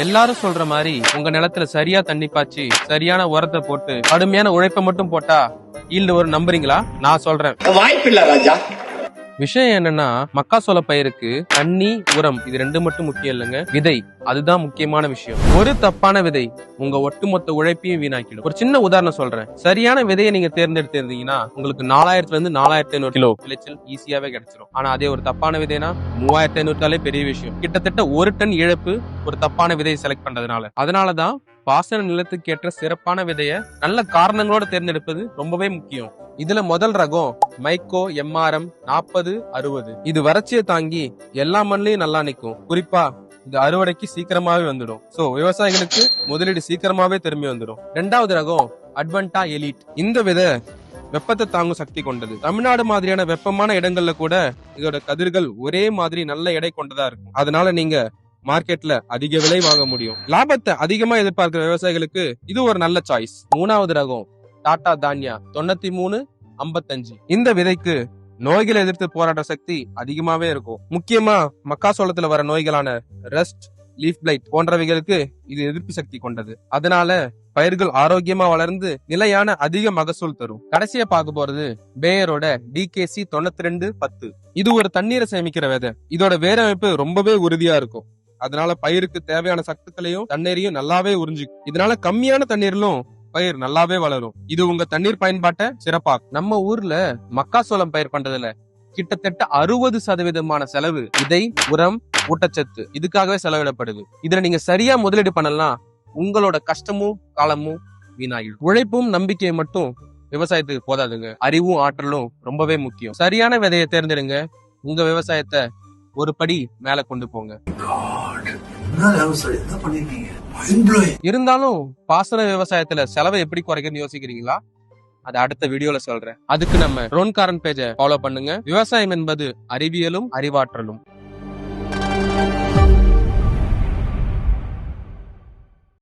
எல்லாரும் சொல்ற மாதிரி உங்க நிலத்துல சரியா தண்ணி பாய்ச்சி சரியான உரத்தை போட்டு கடுமையான உழைப்பை மட்டும் போட்டா ஈல்டு ஒரு நம்புறீங்களா? நான் சொல்றேன், வாய்ப்பில்லை ராஜா. விஷயம் என்னன்னா மக்காசோள பயிருக்கு தண்ணி, உரம் இது ரெண்டு மட்டும் முக்கியம் இல்லைங்க, விதை அதுதான் முக்கியமான விஷயம். ஒரு தப்பான விதை உங்க ஒட்டுமொத்த உழைப்பையும் வீணாக்கிடும். ஒரு சின்ன உதாரணம் சொல்றேன். சரியான விதையை நீங்க தேர்ந்தெடுத்திருந்தீங்கன்னா உங்களுக்கு 4000 இருந்து 4500 கிலோ விளைச்சல் ஈஸியாவே கிடைச்சிடும். ஆனா அதே ஒரு தப்பான விதைனா 3500 பெரிய விஷயம். கிட்டத்தட்ட 1 டன் இழப்பு ஒரு தப்பான விதையை செலக்ட் பண்றதுனால. அதனாலதான் பாசன நிலத்துக்கு ஏற்ற சிறப்பான விதைய நல்ல காரணங்களோட தேர்ந்தெடுப்பது ரொம்பவே முக்கியம். இதுல முதல் ரகம் மைக்கோ MRM 4060. இது வறட்சியை தாங்கி எல்லா மண்ணிலையும் நல்லா நிக்கும். குறிப்பா இந்த அறுவடைக்கு சீக்கிரமாவே வந்துடும். சோ விவசாயிகளுக்கு முதலீடு சீக்கிரமாவே திரும்பி வந்துடும். இரண்டாவது ரகம் அட்வென்டா எலிட். இந்த விதை வெப்பத்தை தாங்கும் சக்தி கொண்டது. தமிழ்நாடு மாதிரியான வெப்பமான இடங்கள்ல கூட இதோட கதிர்கள் ஒரே மாதிரி நல்ல எடை கொண்டதா இருக்கும். அதனால நீங்க மார்க்கெட்ல அதிக விலை வாங்க முடியும். லாபத்தை அதிகமா எதிர்பார்க்கிற விவசாயிகளுக்கு இது ஒரு நல்ல சாய்ஸ். மூணாவது ரகம் டாடா தான்யா 9355. இந்த விதைக்கு நோய்களை எதிர்த்து போராட்ட சக்தி அதிகமாவே இருக்கும். முக்கியமா மக்காசோளத்துல வர நோய்களான ரஸ்ட், லீஃப் பிளைட் போன்றவைகளுக்கு இது எதிர்ப்பு சக்தி கொண்டது. அதனால பயிர்கள் ஆரோக்கியமா வளர்ந்து நிலையான அதிக மகசூல் தரும். கடைசியா பார்க்க போறது பேயரோட DKC 9210. இது ஒரு தண்ணீரை சேமிக்கிற விதை. இதோட வேரமைப்பு ரொம்பவே உறுதியா இருக்கும். அதனால பயிருக்கு தேவையான சத்துக்களையும் தண்ணீரையும் நல்லாவே உறிஞ்சிக்கும். இதனால கம்மியான தண்ணீரிலும் பயிர் நல்லாவே வளரும். இது உங்க தண்ணீர் பயன்பாட்டை சிறப்பாக்கும். நம்ம ஊர்ல மக்காசோளம் பயிர் பண்றதுல கிட்டத்தட்ட 60% செலவு விதை, உரம், ஊட்டச்சத்து இதுக்காகவே செலவிடப்படுது. இதுல நீங்க சரியா முதலீடு பண்ணலாம், உங்களோட கஷ்டமும் காலமும் வீணாகிடும். உழைப்பும் நம்பிக்கையும் மட்டும் விவசாயத்துக்கு போதாதுங்க, அறிவும் ஆற்றலும் ரொம்பவே முக்கியம். சரியான விதையை தேர்ந்தெடுங்க, உங்க விவசாயத்தை ஒரு படி மேல கொண்டு போங்க. இருந்தாலும் பாசன விவசாயத்துல செலவை எப்படி குறைக்கணும்னு யோசிக்கிறீங்களா? அது அடுத்த வீடியோல சொல்றேன். அதுக்கு நம்ம ரோன்காரன் பேஜை ஃபாலோ பண்ணுங்க. விவசாயம் என்பது அறிவியலும் அறிவாற்றலும்.